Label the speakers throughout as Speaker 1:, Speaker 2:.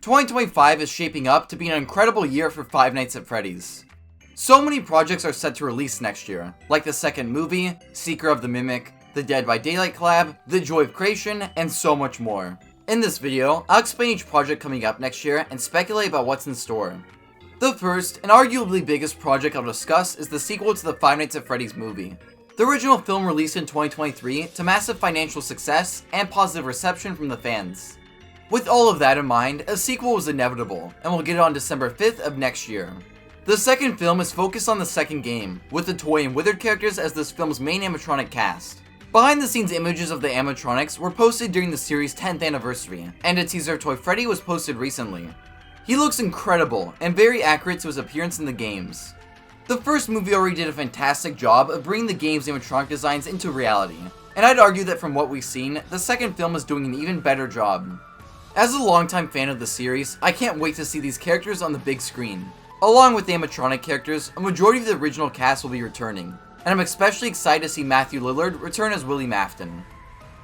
Speaker 1: 2025 is shaping up to be an incredible year for Five Nights at Freddy's. So many projects are set to release next year, like the second movie, Seeker of the Mimic, the Dead by Daylight collab, the Joy of Creation, and so much more. In this video, I'll explain each project coming up next year and speculate about what's in store. The first, and arguably biggest project I'll discuss is the sequel to the Five Nights at Freddy's movie. The original film released in 2023 to massive financial success and positive reception from the fans. With all of that in mind, a sequel was inevitable, and we'll get it on December 5th of next year. The second film is focused on the second game, with the Toy and Withered characters as this film's main animatronic cast. Behind the scenes images of the animatronics were posted during the series' 10th anniversary, and a teaser toy Freddy was posted recently. He looks incredible, and very accurate to his appearance in the games. The first movie already did a fantastic job of bringing the game's animatronic designs into reality, and I'd argue that from what we've seen, the second film is doing an even better job. As a longtime fan of the series, I can't wait to see these characters on the big screen. Along with the animatronic characters, a majority of the original cast will be returning, and I'm especially excited to see Matthew Lillard return as Willie Mafton.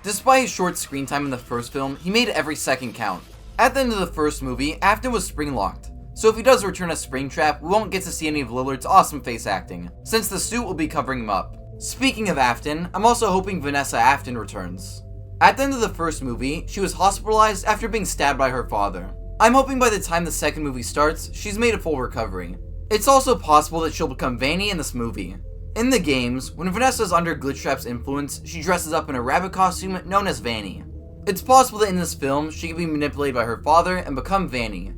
Speaker 1: Despite his short screen time in the first film, he made every second count. At the end of the first movie, Afton was spring-locked, so if he does return as Springtrap, we won't get to see any of Lillard's awesome face acting, since the suit will be covering him up. Speaking of Afton, I'm also hoping Vanessa Afton returns. At the end of the first movie, she was hospitalized after being stabbed by her father. I'm hoping by the time the second movie starts, she's made a full recovery. It's also possible that she'll become Vanny in this movie. In the games, when Vanessa's under Glitchtrap's influence, she dresses up in a rabbit costume known as Vanny. It's possible that in this film, she can be manipulated by her father and become Vanny.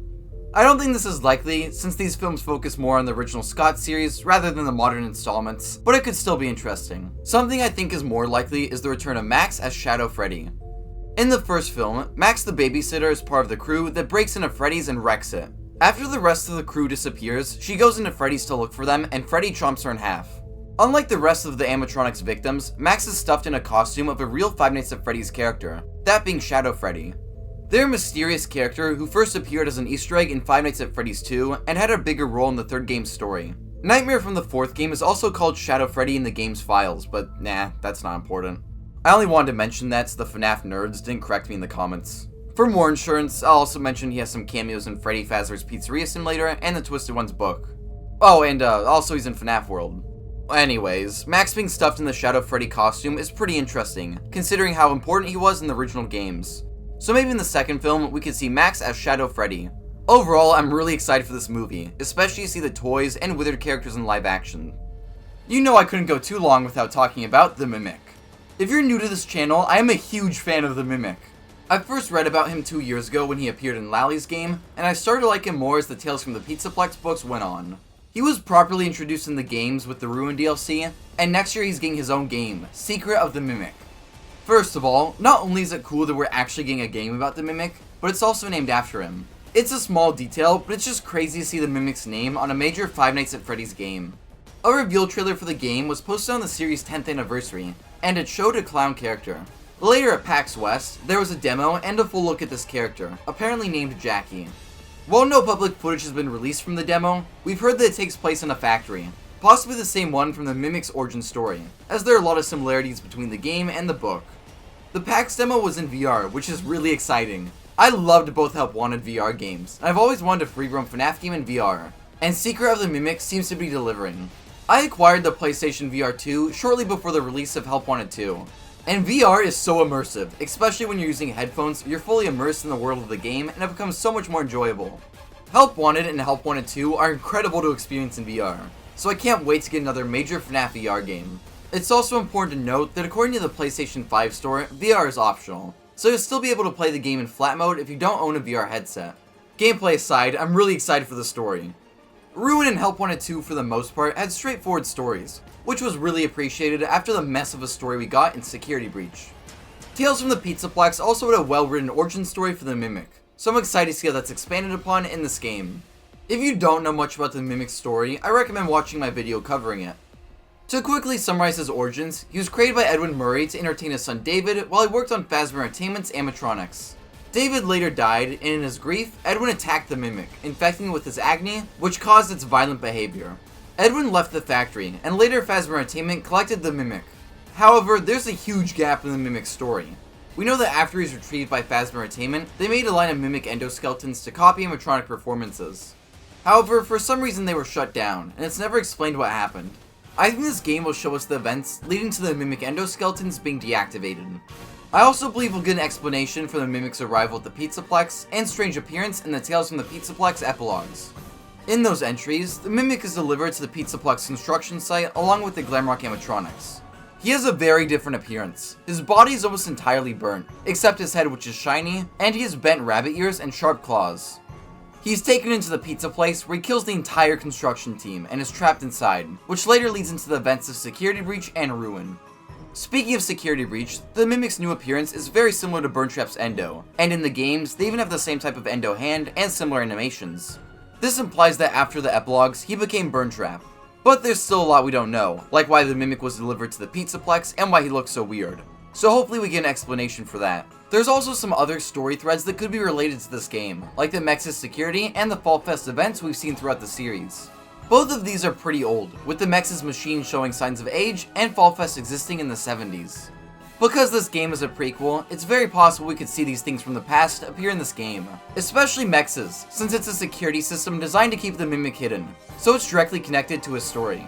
Speaker 1: I don't think this is likely, since these films focus more on the original Scott series rather than the modern installments, but it could still be interesting. Something I think is more likely is the return of Max as Shadow Freddy. In the first film, Max the babysitter is part of the crew that breaks into Freddy's and wrecks it. After the rest of the crew disappears, she goes into Freddy's to look for them, and Freddy chomps her in half. Unlike the rest of the animatronics victims, Max is stuffed in a costume of a real Five Nights at Freddy's character, that being Shadow Freddy. They're a mysterious character who first appeared as an Easter egg in Five Nights at Freddy's 2 and had a bigger role in the third game's story. Nightmare from the fourth game is also called Shadow Freddy in the game's files, but nah, that's not important. I only wanted to mention that so the FNAF nerds didn't correct me in the comments. For more insurance, I'll also mention he has some cameos in Freddy Fazbear's Pizzeria Simulator and the Twisted Ones book. Oh, and also he's in FNAF World. Anyways, Max being stuffed in the Shadow Freddy costume is pretty interesting, considering how important he was in the original games. So maybe in the second film, we could see Max as Shadow Freddy. Overall, I'm really excited for this movie, especially to see the toys and Withered characters in live action. You know I couldn't go too long without talking about the Mimic. If you're new to this channel, I am a huge fan of the Mimic. I first read about him 2 years ago when he appeared in Lally's game, and I started to like him more as the Tales from the Pizzaplex books went on. He was properly introduced in the games with the Ruin DLC, and next year he's getting his own game, Secret of the Mimic. First of all, not only is it cool that we're actually getting a game about the Mimic, but it's also named after him. It's a small detail, but it's just crazy to see the Mimic's name on a major Five Nights at Freddy's game. A reveal trailer for the game was posted on the series' 10th anniversary, and it showed a clown character. Later at PAX West, there was a demo and a full look at this character, apparently named Jackie. While no public footage has been released from the demo, we've heard that it takes place in a factory, possibly the same one from the Mimic's origin story, as there are a lot of similarities between the game and the book. The PAX demo was in VR, which is really exciting. I loved both Help Wanted VR games, and I've always wanted a free roam FNAF game in VR, and Secret of the Mimic seems to be delivering. I acquired the PlayStation VR 2 shortly before the release of Help Wanted 2, and VR is so immersive, especially when you're using headphones. You're fully immersed in the world of the game, and it becomes so much more enjoyable. Help Wanted and Help Wanted 2 are incredible to experience in VR, so I can't wait to get another major FNAF VR game. It's also important to note that according to the PlayStation 5 store, VR is optional, so you'll still be able to play the game in flat mode if you don't own a VR headset. Gameplay aside, I'm really excited for the story. Ruin and Help Wanted 2 for the most part had straightforward stories, which was really appreciated after the mess of a story we got in Security Breach. Tales from the Pizzaplex also had a well-written origin story for the Mimic, so I'm excited to see how that's expanded upon in this game. If you don't know much about the Mimic's story, I recommend watching my video covering it. To quickly summarize his origins, he was created by Edwin Murray to entertain his son David while he worked on Fazbear Entertainment's animatronics. David later died, and in his grief, Edwin attacked the Mimic, infecting it with his agony, which caused its violent behavior. Edwin left the factory, and later Fazbear Entertainment collected the Mimic. However, there's a huge gap in the Mimic's story. We know that after he's retrieved by Phasma Entertainment, they made a line of mimic endoskeletons to copy animatronic performances. However, for some reason they were shut down, and it's never explained what happened. I think this game will show us the events leading to the mimic endoskeletons being deactivated. I also believe we'll get an explanation for the mimic's arrival at the Pizzaplex and strange appearance in the Tales from the Pizzaplex epilogues. In those entries, the mimic is delivered to the Pizzaplex construction site along with the Glamrock animatronics. He has a very different appearance. His body is almost entirely burnt, except his head, which is shiny, and he has bent rabbit ears and sharp claws. He's taken into the pizza place where he kills the entire construction team and is trapped inside, which later leads into the events of Security Breach and Ruin. Speaking of Security Breach, the mimic's new appearance is very similar to Burntrap's Endo, and in the games, they even have the same type of Endo hand and similar animations. This implies that after the epilogues, he became Burntrap. But there's still a lot we don't know, like why the mimic was delivered to the Pizzaplex and why he looks so weird. So hopefully we get an explanation for that. There's also some other story threads that could be related to this game, like the Mex's security and the Fall Fest events we've seen throughout the series. Both of these are pretty old, with the Mex's machine showing signs of age and Fall Fest existing in the 70s. Because this game is a prequel, it's very possible we could see these things from the past appear in this game. Especially Mex's, since it's a security system designed to keep the mimic hidden, so it's directly connected to his story.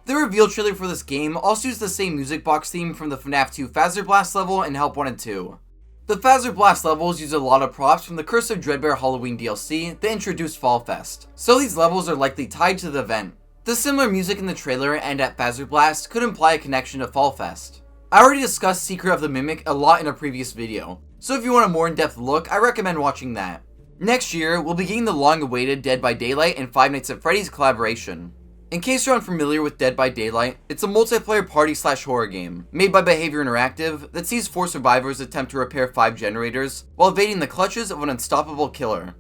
Speaker 1: The reveal trailer for this game also used the same music box theme from the FNAF 2 Phaser Blast level and Help 1 and 2. The Phaser Blast levels use a lot of props from the Curse of Dreadbear Halloween DLC that introduced Fall Fest, so these levels are likely tied to the event. The similar music in the trailer and at Phaser Blast could imply a connection to Fall Fest. I already discussed Secret of the Mimic a lot in a previous video, so if you want a more in-depth look, I recommend watching that. Next year, we'll be getting the long-awaited Dead by Daylight and Five Nights at Freddy's collaboration. In case you're unfamiliar with Dead by Daylight, it's a multiplayer party/horror game, made by Behavior Interactive, that sees 4 survivors attempt to repair 5 generators, while evading the clutches of an unstoppable killer.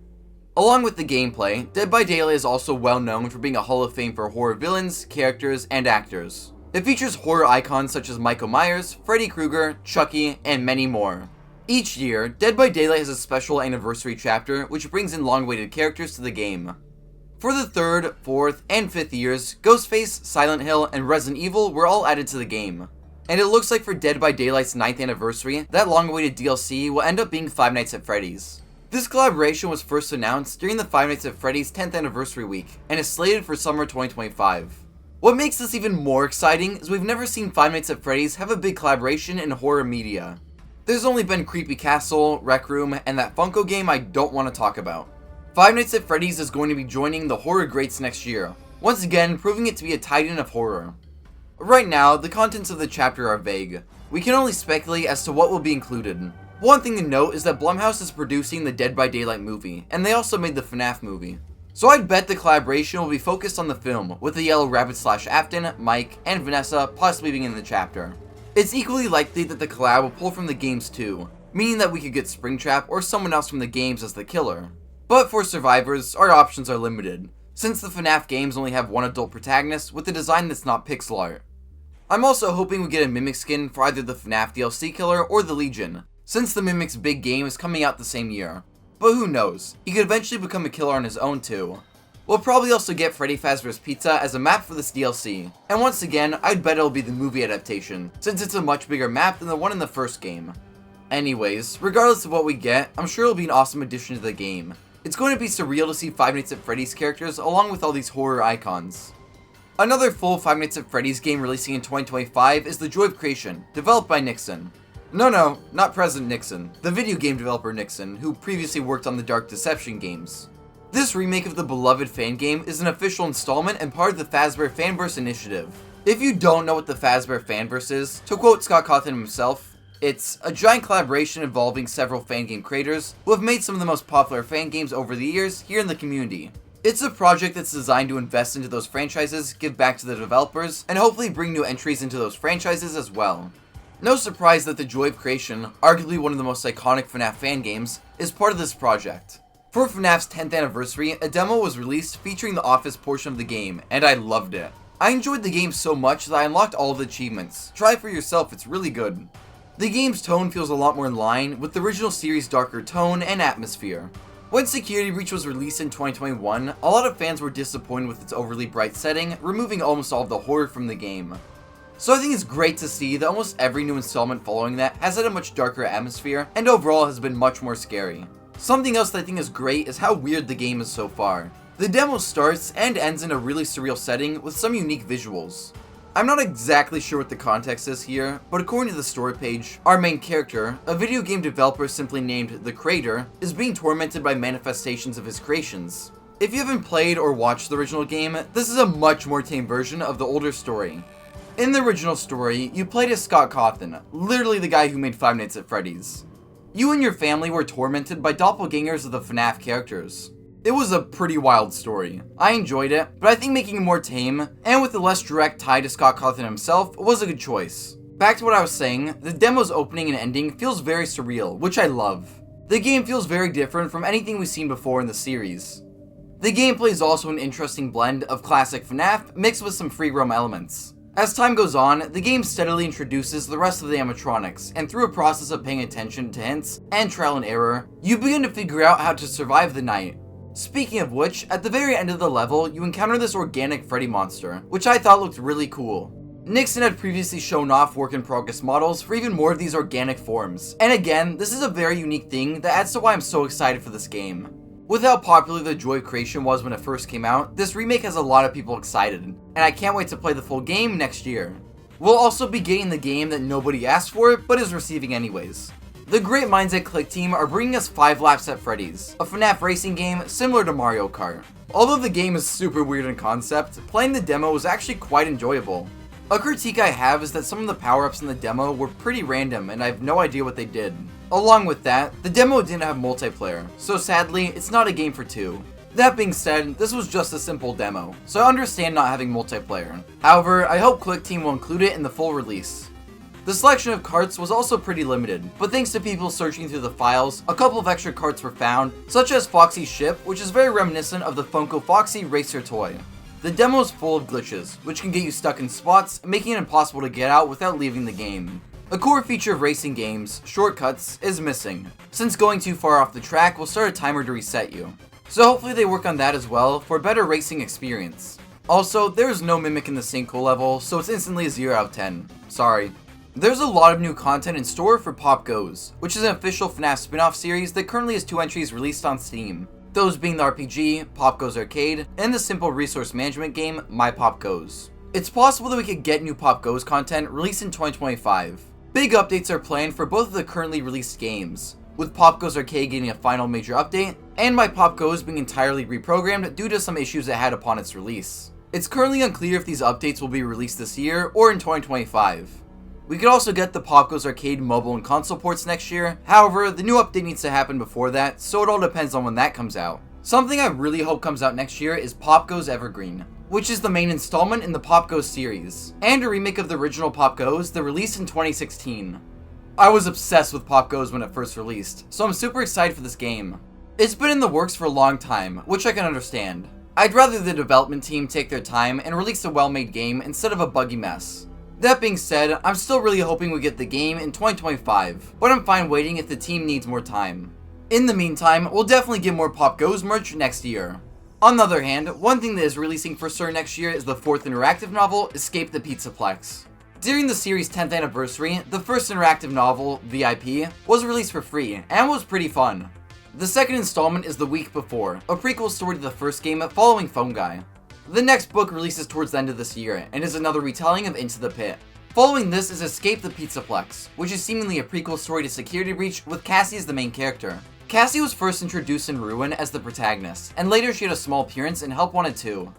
Speaker 1: Along with the gameplay, Dead by Daylight is also well known for being a hall of fame for horror villains, characters, and actors. It features horror icons such as Michael Myers, Freddy Krueger, Chucky, and many more. Each year, Dead by Daylight has a special anniversary chapter which brings in long-awaited characters to the game. For the 3rd, 4th, and 5th years, Ghostface, Silent Hill, and Resident Evil were all added to the game. And it looks like for Dead by Daylight's 9th anniversary, that long-awaited DLC will end up being Five Nights at Freddy's. This collaboration was first announced during the Five Nights at Freddy's 10th anniversary week, and is slated for summer 2025. What makes this even more exciting is we've never seen Five Nights at Freddy's have a big collaboration in horror media. There's only been Creepy Castle, Rec Room, and that Funko game I don't want to talk about. Five Nights at Freddy's is going to be joining the horror greats next year, once again proving it to be a titan of horror. Right now, the contents of the chapter are vague. We can only speculate as to what will be included. One thing to note is that Blumhouse is producing the Dead by Daylight movie, and they also made the FNAF movie. So I'd bet the collaboration will be focused on the film, with the Yellow Rabbit/Afton, Mike, and Vanessa possibly being in the chapter. It's equally likely that the collab will pull from the games too, meaning that we could get Springtrap or someone else from the games as the killer. But for survivors, our options are limited, since the FNAF games only have one adult protagonist with a design that's not pixel art. I'm also hoping we get a Mimic skin for either the FNAF DLC killer or the Legion, since the Mimic's big game is coming out the same year. But who knows, he could eventually become a killer on his own too. We'll probably also get Freddy Fazbear's Pizza as a map for this DLC, and once again, I'd bet it'll be the movie adaptation, since it's a much bigger map than the one in the first game. Anyways, regardless of what we get, I'm sure it'll be an awesome addition to the game. It's going to be surreal to see Five Nights at Freddy's characters along with all these horror icons. Another full Five Nights at Freddy's game releasing in 2025 is the Joy of Creation, developed by Nixon. No, not President Nixon, the video game developer Nixon, who previously worked on the Dark Deception games. This remake of the beloved fan game is an official installment and part of the Fazbear Fanverse initiative. If you don't know what the Fazbear Fanverse is, to quote Scott Cawthon himself, it's a giant collaboration involving several fan game creators who have made some of the most popular fan games over the years here in the community. It's a project that's designed to invest into those franchises, give back to the developers, and hopefully bring new entries into those franchises as well. No surprise that the Joy of Creation, arguably one of the most iconic FNAF fan games, is part of this project. For FNAF's 10th anniversary, a demo was released featuring the office portion of the game, and I loved it. I enjoyed the game so much that I unlocked all of the achievements. Try it for yourself, it's really good. The game's tone feels a lot more in line with the original series' darker tone and atmosphere. When Security Breach was released in 2021, a lot of fans were disappointed with its overly bright setting, removing almost all of the horror from the game. So I think it's great to see that almost every new installment following that has had a much darker atmosphere and overall has been much more scary. Something else that I think is great is how weird the game is so far. The demo starts and ends in a really surreal setting with some unique visuals. I'm not exactly sure what the context is here, but according to the story page, our main character, a video game developer simply named The Creator, is being tormented by manifestations of his creations. If you haven't played or watched the original game, this is a much more tame version of the older story. In the original story, you played as Scott Cawthon, literally the guy who made Five Nights at Freddy's. You and your family were tormented by doppelgangers of the FNAF characters. It was a pretty wild story. I enjoyed it, but I think making it more tame, and with a less direct tie to Scott Cawthon himself, was a good choice. Back to what I was saying, the demo's opening and ending feels very surreal, which I love. The game feels very different from anything we've seen before in the series. The gameplay is also an interesting blend of classic FNAF mixed with some free roam elements. As time goes on, the game steadily introduces the rest of the animatronics, and through a process of paying attention to hints and trial and error, you begin to figure out how to survive the night. Speaking of which, at the very end of the level, you encounter this organic Freddy monster, which I thought looked really cool. Nixon had previously shown off work-in-progress models for even more of these organic forms, and again, this is a very unique thing that adds to why I'm so excited for this game. With how popular the Joy of Creation was when it first came out, this remake has a lot of people excited, and I can't wait to play the full game next year. We'll also be getting the game that nobody asked for, but is receiving anyways. The great minds at Click Team are bringing us 5 Laps at Freddy's, a FNAF racing game similar to Mario Kart. Although the game is super weird in concept, playing the demo was actually quite enjoyable. A critique I have is that some of the power-ups in the demo were pretty random and I have no idea what they did. Along with that, the demo didn't have multiplayer, so sadly, it's not a game for 2. That being said, this was just a simple demo, so I understand not having multiplayer. However, I hope Click Team will include it in the full release. The selection of carts was also pretty limited, but thanks to people searching through the files, a couple of extra carts were found, such as Foxy's ship, which is very reminiscent of the Funko Foxy Racer toy. The demo is full of glitches, which can get you stuck in spots, making it impossible to get out without leaving the game. A core feature of racing games, shortcuts, is missing, since going too far off the track will start a timer to reset you. So hopefully they work on that as well for a better racing experience. Also, there is no mimic in the sinkhole level, so it's instantly a 0 out of 10. Sorry. There's a lot of new content in store for POPGOES, which is an official FNAF spin-off series that currently has 2 entries released on Steam. Those being the RPG, POPGOES Arcade, and the simple resource management game, My POPGOES. It's possible that we could get new POPGOES content released in 2025. Big updates are planned for both of the currently released games, with POPGOES Arcade getting a final major update, and My POPGOES being entirely reprogrammed due to some issues it had upon its release. It's currently unclear if these updates will be released this year or in 2025. We could also get the POPGOES Arcade mobile and console ports next year, however, the new update needs to happen before that, so it all depends on when that comes out. Something I really hope comes out next year is POPGOES Evergreen, which is the main installment in the POPGOES series, and a remake of the original POPGOES that released in 2016. I was obsessed with POPGOES when it first released, so I'm super excited for this game. It's been in the works for a long time, which I can understand. I'd rather the development team take their time and release a well-made game instead of a buggy mess. That being said, I'm still really hoping we get the game in 2025, but I'm fine waiting if the team needs more time. In the meantime, we'll definitely get more POPGOES merch next year. On the other hand, one thing that is releasing for sure next year is the 4th interactive novel, Escape the Pizzaplex. During the series' 10th anniversary, the first interactive novel, VIP, was released for free, and was pretty fun. The second installment is The Week Before, a prequel story to the first game following Phone Guy. The next book releases towards the end of this year, and is another retelling of Into the Pit. Following this is Escape the Pizzaplex, which is seemingly a prequel story to Security Breach with Cassie as the main character. Cassie was first introduced in Ruin as the protagonist, and later she had a small appearance in Help Wanted 2.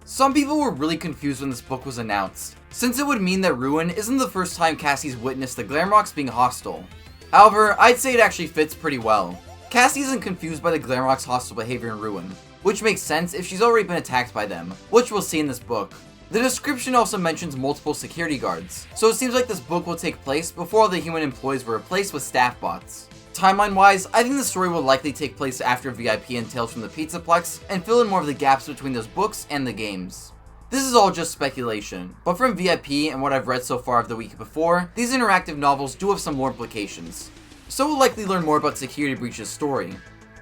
Speaker 1: Some people were really confused when this book was announced, since it would mean that Ruin isn't the first time Cassie's witnessed the Glamrocks being hostile. However, I'd say it actually fits pretty well. Cassie isn't confused by the Glamrocks' hostile behavior in Ruin, which makes sense if she's already been attacked by them, which we'll see in this book. The description also mentions multiple security guards, so it seems like this book will take place before all the human employees were replaced with staff bots. Timeline-wise, I think the story will likely take place after VIP and Tales from the Pizzaplex, and fill in more of the gaps between those books and the games. This is all just speculation, but from VIP and what I've read so far of The Week Before, these interactive novels do have some lore implications, so we'll likely learn more about Security Breach's story.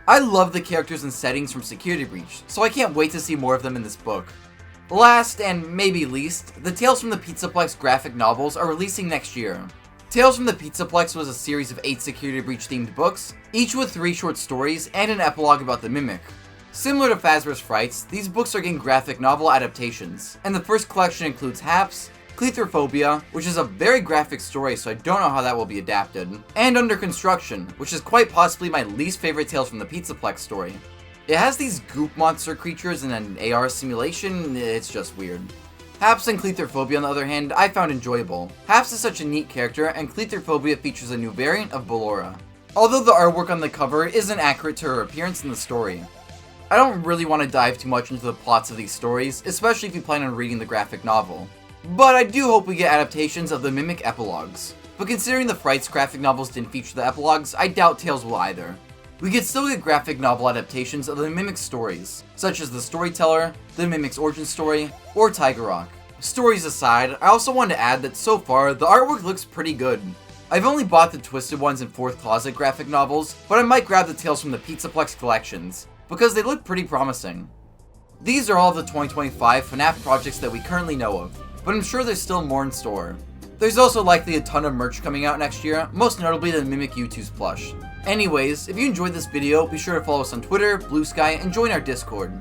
Speaker 1: I love the characters and settings from Security Breach, so I can't wait to see more of them in this book. Last, and maybe least, the Tales from the Pizzaplex graphic novels are releasing next year. Tales from the Pizzaplex was a series of 8 Security Breach themed books, each with 3 short stories and an epilogue about the Mimic. Similar to Fazbear's Frights, these books are getting graphic novel adaptations, and the first collection includes Haps, Cleithrophobia, which is a very graphic story, so I don't know how that will be adapted, and Under Construction, which is quite possibly my least favorite Tales from the Pizzaplex story. It has these goop monster creatures in an AR simulation, it's just weird. Haps and Cleithrophobia, on the other hand, I found enjoyable. Haps is such a neat character, and Cleithrophobia features a new variant of Ballora. Although the artwork on the cover isn't accurate to her appearance in the story. I don't really want to dive too much into the plots of these stories, especially if you plan on reading the graphic novel. But I do hope we get adaptations of the Mimic epilogues. But considering the Frights graphic novels didn't feature the epilogues, I doubt Tales will either. We could still get graphic novel adaptations of the Mimic stories, such as The Storyteller, The Mimic's Origin Story, or Tiger Rock. Stories aside, I also wanted to add that so far, the artwork looks pretty good. I've only bought the Twisted Ones and Fourth Closet graphic novels, but I might grab the Tales from the Pizzaplex collections, because they look pretty promising. These are all of the 2025 FNAF projects that we currently know of, but I'm sure there's still more in store. There's also likely a ton of merch coming out next year, most notably the Mimic U2's plush. Anyways, if you enjoyed this video, be sure to follow us on Twitter, Blue Sky, and join our Discord.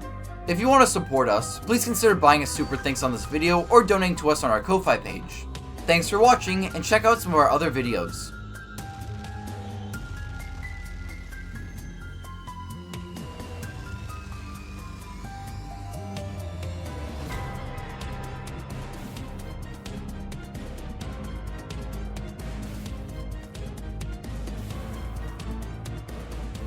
Speaker 1: If you want to support us, please consider buying a super thanks on this video or donating to us on our Ko-Fi page. Thanks for watching, and check out some of our other videos.